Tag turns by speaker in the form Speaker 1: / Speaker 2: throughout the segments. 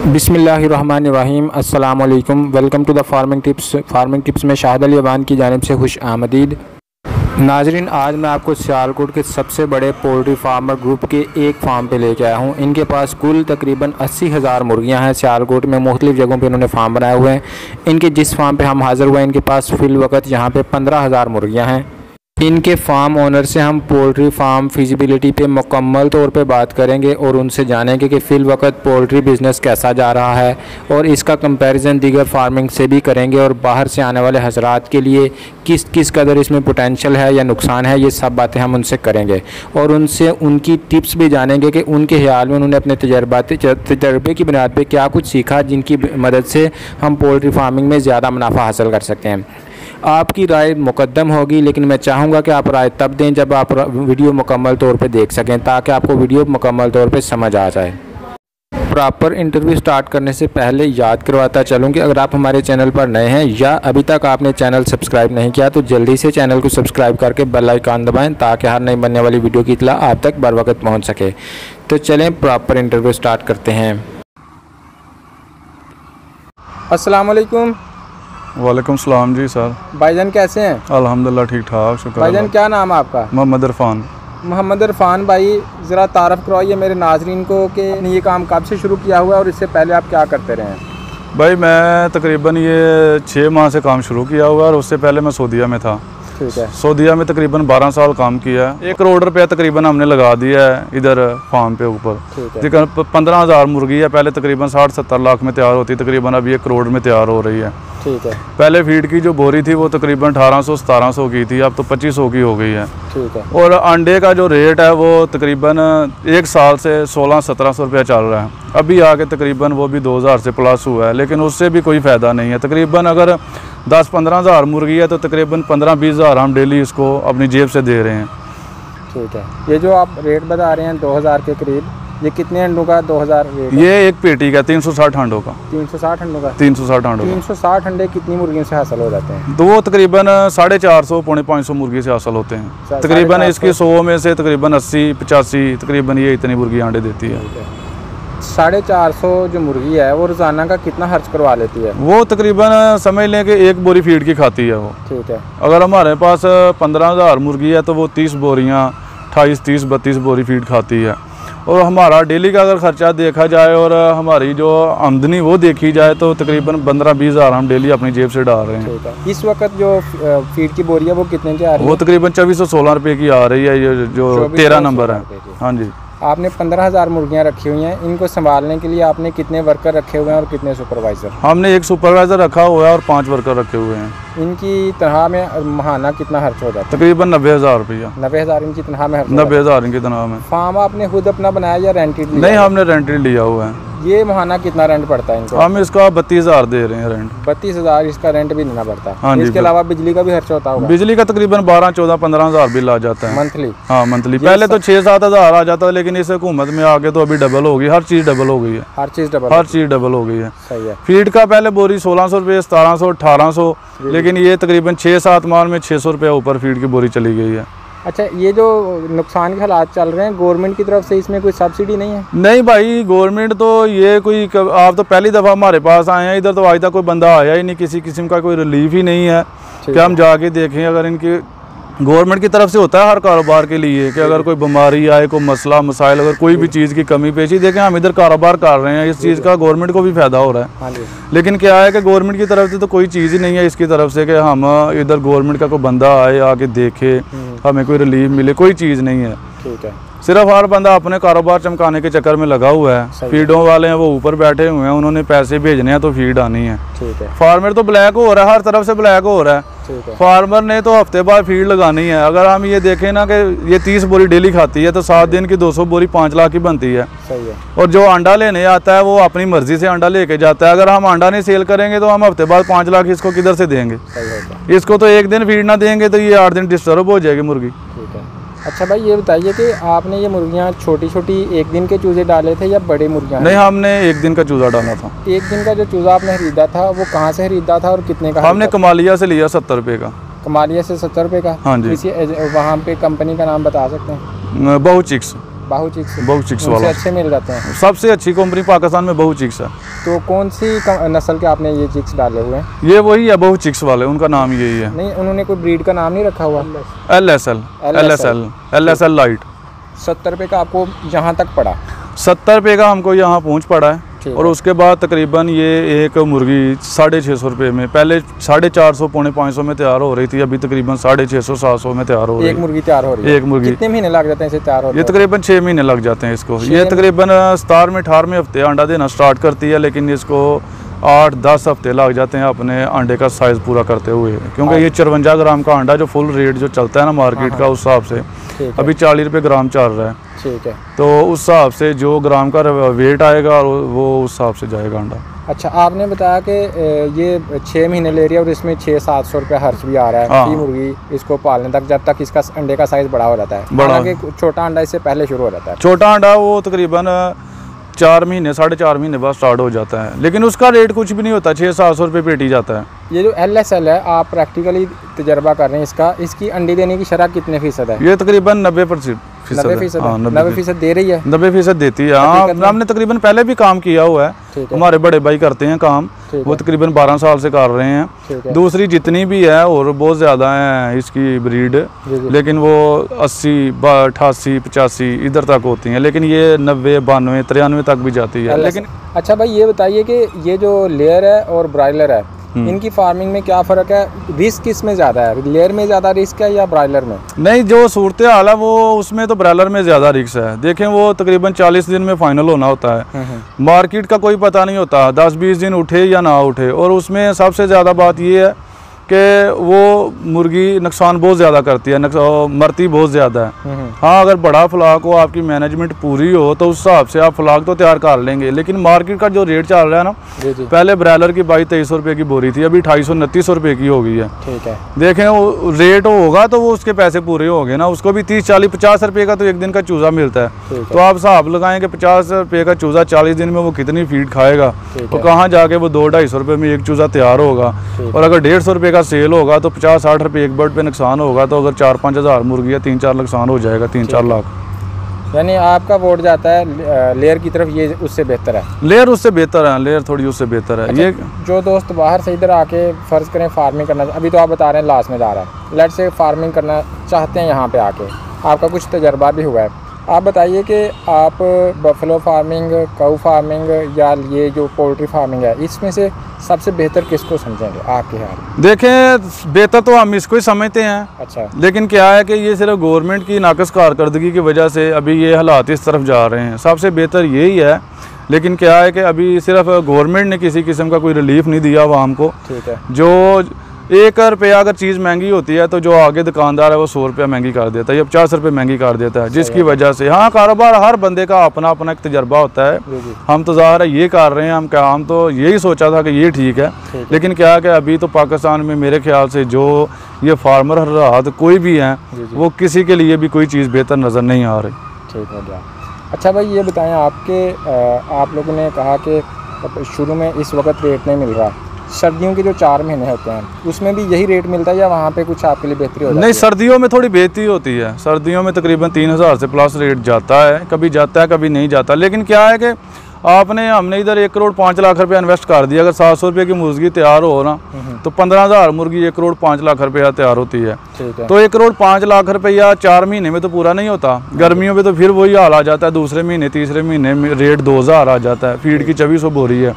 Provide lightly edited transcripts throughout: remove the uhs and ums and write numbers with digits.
Speaker 1: बिस्मिल्लाहिर्रहमानिर्रहीम। अस्सलाम वालेकुम। Welcome to the farming tips में शाहिद अली अवान की जानिब से खुश आमदीद। नाजरीन, आज मैं आपको सियालकोट के सबसे बड़े पोल्ट्री फार्मर ग्रुप के एक फार्म पे लेके आया हूँ। इनके पास कुल तकरीबन 80,000 मुर्गियाँ हैं। सियालकोट में मुख्तलिफ़ जगहों पे इन्होंने फार्म बनाए हुए हैं। इनके जिस फार्म पे हम हाज़िर हुए हैं, इनके पास फ़िल वक्त यहाँ पे 15,000 मुर्गियाँ हैं। इनके फार्म ओनर से हम पोल्ट्री फार्म फिजिबिलिटी पे मुकम्मल तौर पे बात करेंगे और उनसे जानेंगे कि फ़िल वक्त पोल्ट्री बिज़नेस कैसा जा रहा है और इसका कंपैरिजन दीगर फार्मिंग से भी करेंगे और बाहर से आने वाले हजरात के लिए किस किस कदर इसमें पोटेंशियल है या नुकसान है, ये सब बातें हम उनसे करेंगे और उनसे उनकी टिप्स भी जानेंगे कि उनके ख्याल में उन्होंने अपने तजर्बे की बुनियाद पर क्या कुछ सीखा जिनकी मदद से हम पोल्ट्री फार्मिंग में ज़्यादा मुनाफा हासिल कर सकते हैं। आपकी राय मुकद्दम होगी, लेकिन मैं चाहूँगा कि आप राय तब दें जब आप वीडियो मुकम्मल तौर पे देख सकें, ताकि आपको वीडियो मुकम्मल तौर पे समझ आ जाए। प्रॉपर इंटरव्यू स्टार्ट करने से पहले याद करवाता चलूँ कि अगर आप हमारे चैनल पर नए हैं या अभी तक आपने चैनल सब्सक्राइब नहीं किया तो जल्दी से चैनल को सब्सक्राइब करके बेल आइकन दबाएँ ताकि हर नई बनने वाली वीडियो की इत्तला आप तक बर वक्त पहुँच सके। तो चलें प्रॉपर इंटरव्यू स्टार्ट करते हैं। अस्सलाम वालेकुम।
Speaker 2: वालेकुम सलाम जी सर।
Speaker 1: भाईजान कैसे हैं?
Speaker 2: अल्हम्दुलिल्लाह ठीक ठाक, शुक्र।
Speaker 1: भाईजान क्या नाम है आपका?
Speaker 2: मोहम्मद इरफान।
Speaker 1: मोहम्मद इरफान भाई, ज़रा तारफ़ करवाइए मेरे नाजरीन को कि ये काम कब से शुरू किया हुआ है और इससे पहले आप क्या करते रहे हैं?
Speaker 2: भाई मैं तकरीबन ये 6 माह से काम शुरू किया हुआ और उससे पहले मैं सऊदीया में था।
Speaker 1: ठीक है।
Speaker 2: सऊदीया में तकरीबन 12 साल काम किया है। 1 करोड़ रुपया तकरीबन हमने लगा दिया है इधर फार्म पे ऊपर।
Speaker 1: ठीक है।
Speaker 2: 15,000 मुर्गी है, पहले तकरीबन 60-70 लाख में तैयार होती, तकरीबन अब 1 करोड़ में तैयार हो रही है।
Speaker 1: ठीक है।
Speaker 2: पहले फीड की जो बोरी थी वो तकरीबन 1800-1700 की थी, अब तो 2500 की हो गई है।
Speaker 1: ठीक है।
Speaker 2: और अंडे का जो रेट है वो तकरीबन 1 साल से 1600-1700 रुपया चल रहा है। अभी आके तकरीबन वो भी 2000 से प्लस हुआ है, लेकिन उससे भी कोई फ़ायदा नहीं है। तकरीबन अगर 10-15 हज़ार मुर्गी है तो तकरीबन 15-20 हज़ार हम डेली इसको अपनी जेब से दे रहे हैं।
Speaker 1: ठीक है। ये जो आप रेट बता रहे हैं 2000 के करीब, ये कितने अंडों का 2000 रेट?
Speaker 2: ये एक पेटी का 360 अंडों का।
Speaker 1: 360 अंडों का?
Speaker 2: 360 अंडों।
Speaker 1: 360 अंडे कितनी मुर्गियों से हासिल हो जाते हैं?
Speaker 2: तो वो तकरीबन 450-550 मुर्गी से हासिल होते हैं। तकरीबन इसकी 100 में से तकरीबन 80-85 तकरीबन ये इतनी मुर्गी अंडे देती है।
Speaker 1: 450 जो मुर्गी है वो रोज़ाना का कितना खर्च करवा लेती है? वो
Speaker 2: तकरीबन समझ लें कि 1 बोरी फीड की खाती है वो।
Speaker 1: ठीक है।
Speaker 2: अगर हमारे पास 15,000 मुर्गी है तो वो 30 बोरियाँ 28-30-32 बोरी फीड खाती है। और हमारा डेली का अगर ख़र्चा देखा जाए और हमारी जो आमदनी वो देखी जाए तो तकरीबन 15-20 हज़ार हम डेली अपनी जेब से डाल रहे हैं।
Speaker 1: इस वक्त जो फीड की बोरी है वो कितने की आ रही है?
Speaker 2: वो तकरीबन 2416 रुपये की आ रही है, ये जो 13 नंबर है। हाँ जी।
Speaker 1: आपने 15,000 मुर्गियाँ रखी हुई हैं, इनको संभालने के लिए आपने कितने वर्कर रखे हुए हैं और कितने सुपरवाइज़र?
Speaker 2: हमने 1 सुपरवाइज़र रखा हुआ है और 5 वर्कर रखे हुए हैं।
Speaker 1: इनकी तनख्वाह में महाना कितना खर्च हो जाता है?
Speaker 2: तकरीबन 90,000 रुपया।
Speaker 1: 90,000 इनकी तनख्वाह में?
Speaker 2: 90,000 इनकी तनख्वाह में।
Speaker 1: फार्म आपने खुद अपना बनाया या रेंटेड?
Speaker 2: नहीं, हमने रेंटेड लिया हुआ है।
Speaker 1: ये महाना कितना रेंट पड़ता है इनको?
Speaker 2: हम इसका 32,000 दे रहे हैं रेंट।
Speaker 1: 32,000 इसका रेंट भी देना पड़ता है?
Speaker 2: हाँ जी।
Speaker 1: इसके अलावा बिजली का भी खर्चा होता होगा?
Speaker 2: बिजली का तकरीबन 12-14-15 हज़ार बिल आ जाता है
Speaker 1: मंथली?
Speaker 2: हाँ मंथली। पहले तो 6-7 हज़ार आ जाता है, लेकिन इस हुकूमत में आके तो अभी डबल हो गई, हर चीज़ डबल हो गई है।
Speaker 1: हर चीज़ डबल हो गई है। सही है।
Speaker 2: फीड का पहले बोरी 1600 रुपये, 1700, 1800, लेकिन ये तकरीबन 6-7 माह में 600 रुपये ऊपर फीड की बोरी चली गई है।
Speaker 1: अच्छा, ये जो नुकसान के हालात चल रहे हैं गवर्नमेंट की तरफ से, इसमें कोई सब्सिडी नहीं है?
Speaker 2: नहीं भाई, गवर्नमेंट तो ये कोई आप तो पहली दफ़ा हमारे पास आए हैं, इधर तो आज तक कोई बंदा आया ही नहीं, किसी किस्म का कोई रिलीफ ही नहीं है कि हम जाके देखें। अगर इनकी गवर्नमेंट की तरफ से होता है हर कारोबार के लिए कि अगर कोई बीमारी आए, कोई मसला मसाइल, अगर कोई भी चीज़ की कमी पेशी, देखें हम इधर कारोबार कर रहे हैं, इस चीज़ का गवर्नमेंट को भी फ़ायदा हो रहा है।
Speaker 1: हाँ जी।
Speaker 2: लेकिन क्या है कि गवर्नमेंट की तरफ से तो कोई चीज़ ही नहीं है इसकी तरफ से कि हम इधर गवर्नमेंट का कोई बंदा आए आके देखे, हमें कोई रिलीफ मिले, कोई चीज़ नहीं है।
Speaker 1: ठीक है।
Speaker 2: सिर्फ हर बंदा अपने कारोबार चमकाने के चक्कर में लगा हुआ है। फीडों वाले हैं वो ऊपर बैठे हुए हैं, उन्होंने पैसे भेजने हैं तो फीड आनी है।
Speaker 1: ठीक है।
Speaker 2: फार्मर तो ब्लैक हो रहा है, हर तरफ से ब्लैक हो रहा है।
Speaker 1: ठीक है।
Speaker 2: फार्मर ने तो हफ्ते बाद फीड लगानी है। अगर हम ये देखें ना कि ये 30 बोरी डेली खाती है तो 7 दिन की 200 बोरी 5 लाख की बनती है।
Speaker 1: सही है।
Speaker 2: और जो अंडा लेने आता है वो अपनी मर्जी से अंडा लेके जाता है। अगर हम अंडा नहीं सेल करेंगे तो हम हफ्ते बाद 5 लाख इसको किधर से देंगे? इसको तो 1 दिन फीड ना देंगे तो ये 8 दिन डिस्टर्ब हो जाएगी मुर्गी।
Speaker 1: ठीक है। अच्छा भाई, ये बताइए कि आपने ये मुर्गियाँ छोटी छोटी 1 दिन के चूज़े डाले थे या बड़े मुर्गियाँ?
Speaker 2: नहीं, हमने 1 दिन का चूज़ा डाला था।
Speaker 1: 1 दिन का जो चूज़ा आपने खरीदा था वो कहाँ से खरीदा था और कितने का?
Speaker 2: हमने कमालिया से लिया 70 रुपये का।
Speaker 1: कमालिया से 70 रुपये का?
Speaker 2: हाँ जी।
Speaker 1: किसी वहाँ पे कंपनी का नाम बता सकते हैं?
Speaker 2: बहुचिक्स।
Speaker 1: बाहू चिक्स,
Speaker 2: बहु चिक्स वाला
Speaker 1: अच्छे मिल जाते हैं।
Speaker 2: सबसे अच्छी कंपनी पाकिस्तान में बहु चिक्स है।
Speaker 1: तो कौन सी नस्ल के आपने ये चिक्स डाले हुए हैं?
Speaker 2: ये वही है बहु चिक्स वाले, उनका नाम यही है।
Speaker 1: नहीं, उन्होंने कोई ब्रीड का नाम नहीं रखा हुआ?
Speaker 2: LSL light.
Speaker 1: 70 रुपये का आपको यहाँ तक पड़ा?
Speaker 2: 70 रुपये का हमको यहाँ पहुँच पड़ा है। और उसके बाद तकरीबन ये एक मुर्गी 650 रुपये में, पहले 450 पौने 500 में तैयार हो रही थी, अभी तकरीबन 650 700 में तैयार हो रही है।
Speaker 1: एक मुर्गी तैयार हो रही है?
Speaker 2: एक मुर्गी।
Speaker 1: कितने महीने लग जाते हैं इसे तैयार होने?
Speaker 2: ये तकरीबन 6 महीने लग जाते हैं इसको। ये तकरीबन 17वें 18वें हफ्ते अंडा देना स्टार्ट करती है, लेकिन इसको 8-10 हफ्ते लग जाते हैं अपने अंडे का साइज़ पूरा करते हुए, क्योंकि ये 54 ग्राम का अंडा जो फुल रेट जो चलता है ना मार्केट का, उस हिसाब से अभी 40 रुपये ग्राम चल रहा है।
Speaker 1: ठीक है।
Speaker 2: तो उस हिसाब से जो ग्राम का वेट आएगा वो उस हिसाब से जाएगा अंडा।
Speaker 1: अच्छा, आपने बताया कि ये 6 महीने ले रही है और इसमें 600-700 रुपये खर्च भी आ रहा है।
Speaker 2: हाँ।
Speaker 1: मुर्गी इसको पालने तक, जब तक इसका अंडे का साइज़ बड़ा हो जाता है। हालांकि छोटा अंडा इससे पहले शुरू हो जाता है।
Speaker 2: छोटा अंडा वो तकरीबन 4 महीने 4.5 महीने बाद स्टार्ट हो जाता है, लेकिन उसका रेट कुछ भी नहीं होता, 600-700 रुपये पेटी जाता है।
Speaker 1: ये जो LSL है, आप प्रैक्टिकली तजर्बा कर रहे हैं इसकी अंडे देने की शरह कितने फ़ीसद है?
Speaker 2: ये तकरीबन 90%।
Speaker 1: 90% दे रही है?
Speaker 2: 90% देती है। हाँ, हमने तकरीबन पहले भी काम किया हुआ है, हमारे बड़े भाई करते हैं काम, वो तकरीबन 12 साल से कर रहे हैं। दूसरी जितनी भी है और बहुत ज़्यादा है इसकी ब्रीड, लेकिन वो 80 88 85 इधर तक होती हैं, लेकिन ये 90 92 93 तक भी जाती है। लेकिन
Speaker 1: अच्छा भाई, ये बताइए कि ये जो लेयर है और ब्रायलर है, इनकी फार्मिंग में क्या फ़र्क है? रिस्क किस में ज़्यादा है? लेयर में ज़्यादा रिस्क है या ब्रायलर में?
Speaker 2: नहीं, जो सूरत हाल है वो उसमें तो ब्रायलर में ज़्यादा रिस्क है। देखें, वो तकरीबन 40 दिन में फाइनल होना होता है। मार्केट का कोई पता नहीं होता, 10-20 दिन उठे या ना उठे। और उसमें सबसे ज़्यादा बात ये है कि वो मुर्गी नुकसान बहुत ज़्यादा करती है, मरती बहुत ज़्यादा है। हाँ, अगर बड़ा फ्लाक हो, आपकी मैनेजमेंट पूरी हो, तो उस हिसाब से आप फ्लाक तो तैयार कर लेंगे। लेकिन मार्केट का जो रेट चल रहा है ना, पहले ब्रायलर की 22-23 रुपये की बोरी थी, अभी 250-29 रुपये की हो गई है।
Speaker 1: ठीक है।
Speaker 2: देखें, वो रेट होगा तो वो उसके पैसे पूरे हो गए ना, उसको भी 30-40-50 रुपये का तो एक दिन का चूज़ा मिलता है। तो आप हिसाब लगाएं कि 50 रुपये का चूज़ा 40 दिन में वो कितनी फीड खाएगा, तो कहाँ जाके वो 200-250 रुपये में एक चूज़ा तैयार होगा। और अगर 150 रुपये सेल होगा तो 50-60 रुपये एक बर्ड पे नुकसान होगा। तो अगर 4-5 हज़ार मुर्गी है, 3-4 नुकसान हो जाएगा, 3-4 लाख।
Speaker 1: यानी आपका वोट जाता है लेयर की तरफ, ये उससे बेहतर है?
Speaker 2: लेयर उससे बेहतर है, लेयर थोड़ी उससे बेहतर है।
Speaker 1: अच्छा,
Speaker 2: ये
Speaker 1: जो दोस्त बाहर से इधर आके फ़र्ज़ करें फार्मिंग करना, अभी तो आप बता रहे हैं लास्ट में जा रहा है, लेट से फार्मिंग करना चाहते हैं यहाँ पे आके, आपका कुछ तजर्बा भी हुआ है, आप बताइए कि आप बफलो फार्मिंग, काऊ फार्मिंग या ये जो पोल्ट्री फार्मिंग है, इसमें से सबसे बेहतर किसको समझेंगे आपके ख्याल?
Speaker 2: देखें, बेहतर तो हम इसको ही समझते हैं।
Speaker 1: अच्छा।
Speaker 2: लेकिन क्या है कि ये सिर्फ गवर्नमेंट की नाकस कारकर्दगी की वजह से अभी ये हालात इस तरफ जा रहे हैं। सबसे बेहतर यही है, लेकिन क्या है कि अभी सिर्फ गवर्नमेंट ने किसी किस्म का कोई रिलीफ नहीं दिया आवाम को।
Speaker 1: ठीक है।
Speaker 2: जो 1 रुपया अगर चीज़ महंगी होती है तो जो आगे दुकानदार है वो 100 रुपया महंगी कर देता है या 50 रुपये महंगी कर देता है, जिसकी वजह से हाँ, कारोबार हर बंदे का अपना अपना एक तजर्बा होता है। हम तो ज़ाहिर है ये कर रहे हैं, हम तो यही सोचा था कि ये ठीक है, लेकिन क्या है कि अभी तो पाकिस्तान में मेरे ख्याल से जो ये फार्मर हरात कोई भी हैं, वो किसी के लिए भी कोई चीज़ बेहतर नज़र नहीं आ रही।
Speaker 1: ठीक हो गया। अच्छा भाई, ये बताएं, आप लोगों ने कहा कि शुरू में इस वक्त रेट नहीं मिल रहा, सर्दियों के जो 4 महीने होते हैं उसमें भी यही रेट मिलता है या वहाँ पे कुछ आपके लिए बेहतरी हो जाती है?
Speaker 2: नहीं, सर्दियों में थोड़ी बेहतरी होती है। सर्दियों में तकरीबन 3000 से प्लस रेट जाता है, कभी जाता है कभी नहीं जाता। लेकिन क्या है कि हमने इधर 1 करोड़ 5 लाख रुपया इन्वेस्ट कर दिया। अगर 700 रुपये की मुर्गी तैयार हो ना, तो 15,000 मुर्गी 1 करोड़ 5 लाख रुपया तैयार होती है। तो 1 करोड़ 5 लाख रुपया 4 महीने में तो पूरा नहीं होता। गर्मियों में तो फिर वही हाल आ जाता है, दूसरे महीने तीसरे महीने में रेट 2000 आ जाता है। फीड की 2400 बोरी है।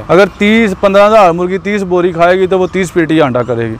Speaker 2: अगर 15,000 मुर्गी 30 बोरी खाएगी तो वो 30 पेटी अंडा करेगी।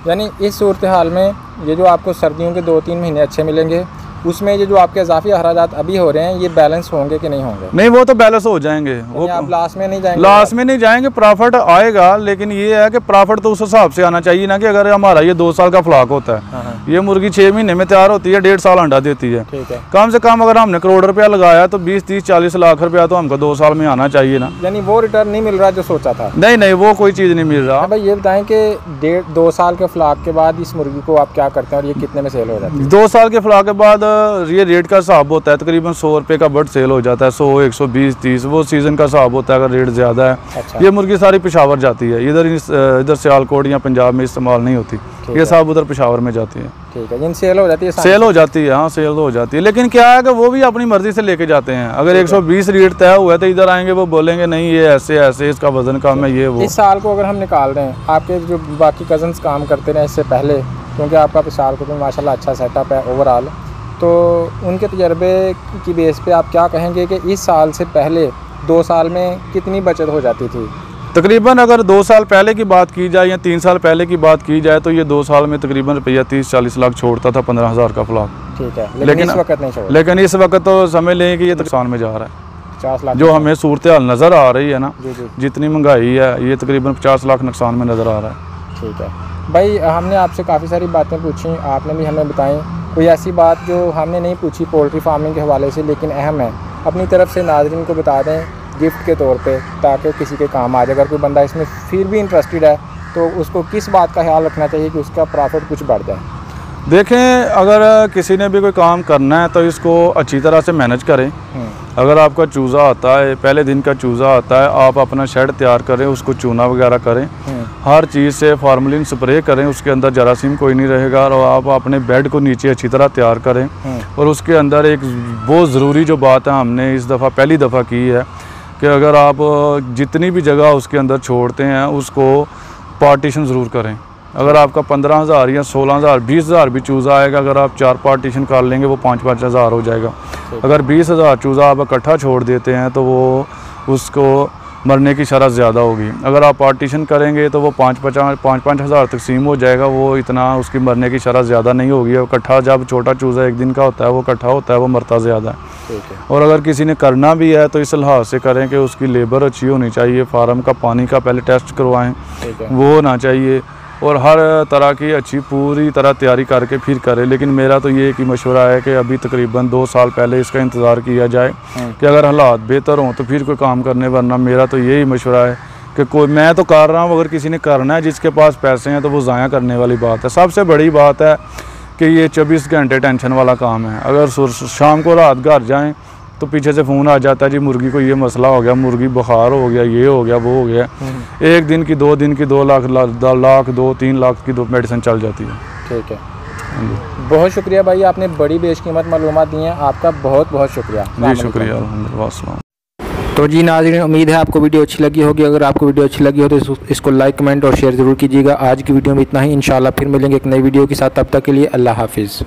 Speaker 1: यानी इस सूरत हाल में ये जो आपको सर्दियों के 2-3 महीने अच्छे मिलेंगे, उसमें ये जो आपके इजाफी अखराजात अभी हो रहे हैं, ये बैलेंस होंगे कि नहीं होंगे?
Speaker 2: नहीं, वो तो बैलेंस हो जाएंगे। वो
Speaker 1: आप लास्ट में नहीं जाएंगे?
Speaker 2: लास्ट में नहीं जाएंगे, प्रॉफिट आएगा। लेकिन ये है कि प्रॉफिट तो उस हिसाब से आना चाहिए ना, कि अगर हमारा ये 2 साल का फ्लाक होता है, ये मुर्गी 6 महीने में तैयार होती है, 1.5 साल अंडा देती है।
Speaker 1: ठीक है।
Speaker 2: कम से कम अगर हमने करोड़ रुपया लगाया तो 20-30-40 लाख रुपया तो हमको 2 साल में आना चाहिए ना।
Speaker 1: यानी वो रिटर्न नहीं मिल रहा जो सोचा था?
Speaker 2: नहीं, वो कोई चीज़ नहीं मिल रहा।
Speaker 1: भाई ये बताएं कि 1.5-2 साल के फ्लाक के बाद इस मुर्गी को आप क्या करते हैं और ये कितने में सेल हो जाती है?
Speaker 2: 2 साल के फ्लाक के बाद ये रेट का हिसाब होता है, तकरीबन 100 रुपये का बर्ड सेल हो जाता है, 100, 120, 30, वो सीज़न का हिसाब होता है अगर रेट ज़्यादा है।
Speaker 1: अच्छा।
Speaker 2: ये मुर्गी सारी पेशावर जाती है, इधर सियालकोट या पंजाब में इस्तेमाल नहीं होती, ये सब उधर पेशावर में जाती है।
Speaker 1: ठीक है, सेल हो जाती है,
Speaker 2: सेल हो जाती है, हाँ सेल हो जाती है। लेकिन क्या है कि वो भी अपनी मर्जी से लेके जाते हैं। अगर 120 रेट तय हुआ है तो इधर आएंगे वो बोलेंगे नहीं ये ऐसे ऐसे, इसका वजन कम है, ये वो।
Speaker 1: इस साल को अगर हम निकाल दें, आपके जो बाकी कज़न्स काम करते रहे इससे पहले, क्योंकि आपका सियालकोट में माशाल्लाह अच्छा सेटअप है ओवरऑल, तो उनके तजर्बे की बेस पे आप क्या कहेंगे कि इस साल से पहले 2 साल में कितनी बचत हो जाती थी?
Speaker 2: तकरीबन अगर 2 साल पहले की बात की जाए या 3 साल पहले की बात की जाए तो ये 2 साल में तकरीबन रुपया 30-40 लाख छोड़ता था 15,000 का फ्लॉक।
Speaker 1: ठीक है, लेकिन इस वक्त नहीं छोड़।
Speaker 2: लेकिन इस वक्त तो समझ लें कि ये नुकसान में जा रहा है।
Speaker 1: 50 लाख
Speaker 2: जो हमें सूरत हाल नज़र आ रही है ना,
Speaker 1: जी।
Speaker 2: जितनी महंगाई है, ये तकरीबन 50 लाख नुकसान में नज़र आ रहा है।
Speaker 1: ठीक है भाई, हमने आपसे काफ़ी सारी बातें पूछी, आपने भी हमें बताई। कोई ऐसी बात जो हमने नहीं पूछी पोल्ट्री फार्मिंग के हवाले से लेकिन अहम है, अपनी तरफ से नाज़रीन को बता दें गिफ्ट के तौर पे, ताकि किसी के काम आ जाए। अगर कोई बंदा इसमें फिर भी इंटरेस्टेड है तो उसको किस बात का ख्याल रखना चाहिए कि उसका प्रॉफिट कुछ बढ़ जाए?
Speaker 2: देखें, अगर किसी ने भी कोई काम करना है तो इसको अच्छी तरह से मैनेज करें। अगर आपका चूज़ा आता है, पहले दिन का चूज़ा आता है, आप अपना शेड तैयार करें, उसको चूना वगैरह करें, हर चीज़ से फार्मलिन स्प्रे करें, उसके अंदर जरासीम कोई नहीं रहेगा, और आप अपने बेड को नीचे अच्छी तरह तैयार करें। और उसके अंदर एक बहुत ज़रूरी जो बात है हमने इस दफ़ा पहली दफ़ा की है कि अगर आप जितनी भी जगह उसके अंदर छोड़ते हैं उसको पार्टीशन ज़रूर करें। अगर आपका 15,000 या 16,000, 20,000 भी चूज़ा आएगा, अगर आप 4 पार्टीशन कर लेंगे वो 5-5 हज़ार हो जाएगा। अगर 20,000 चूज़ा आप इकट्ठा छोड़ देते हैं तो वो उसको मरने की शरह ज़्यादा होगी। अगर आप पार्टीशन करेंगे तो वो 5-5 हज़ार तकसीम हो जाएगा, वो इतना उसकी मरने की शरह ज़्यादा नहीं होगी। इकट्ठा जब छोटा चूज़ा एक दिन का होता है वो इकट्ठा होता है, वो मरता ज़्यादा है। और अगर किसी ने करना भी है तो इस लिहाज से करें कि उसकी लेबर अच्छी होनी चाहिए, फार्म का पानी का पहले टेस्ट करवाएं, वो होना चाहिए, और हर तरह की अच्छी पूरी तरह तैयारी करके फिर करें। लेकिन मेरा तो ये एक ही मशवरा है कि अभी तकरीबन 2 साल पहले इसका इंतज़ार किया जाए कि अगर हालात बेहतर हों तो फिर कोई काम करने, वरना मेरा तो यही मशवरा है कि कोई, मैं तो कर रहा हूँ, अगर किसी ने करना है, जिसके पास पैसे हैं तो वो ज़ाया करने वाली बात है। सबसे बड़ी बात है कि ये 24 घंटे टेंशन वाला काम है। अगर शाम को रात घर जाएँ तो पीछे से फ़ोन आ जाता है जी मुर्गी को ये मसला हो गया, मुर्गी बुखार हो गया, ये हो गया, वो हो गया। 1 दिन की 2 दिन की 2 लाख 2-3 लाख की 2 मेडिसिन चल जाती है।
Speaker 1: ठीक है, बहुत शुक्रिया भाई, आपने बड़ी बेशकीमत मालूमात दी हैं, आपका बहुत बहुत शुक्रिया।
Speaker 2: जी शुक्रिया, अल्हम्दुलिल्लाह।
Speaker 1: तो जी नाज़रीन, उम्मीद है आपको वीडियो अच्छी लगी होगी। अगर आपको वीडियो अच्छी लगी हो तो इसको लाइक, कमेंट और शेयर ज़रूर कीजिएगा। आज की वीडियो में इतना ही, इंशाल्लाह फिर मिलेंगे एक नई वीडियो के साथ। तब तक के लिए अल्लाह हाफिज़।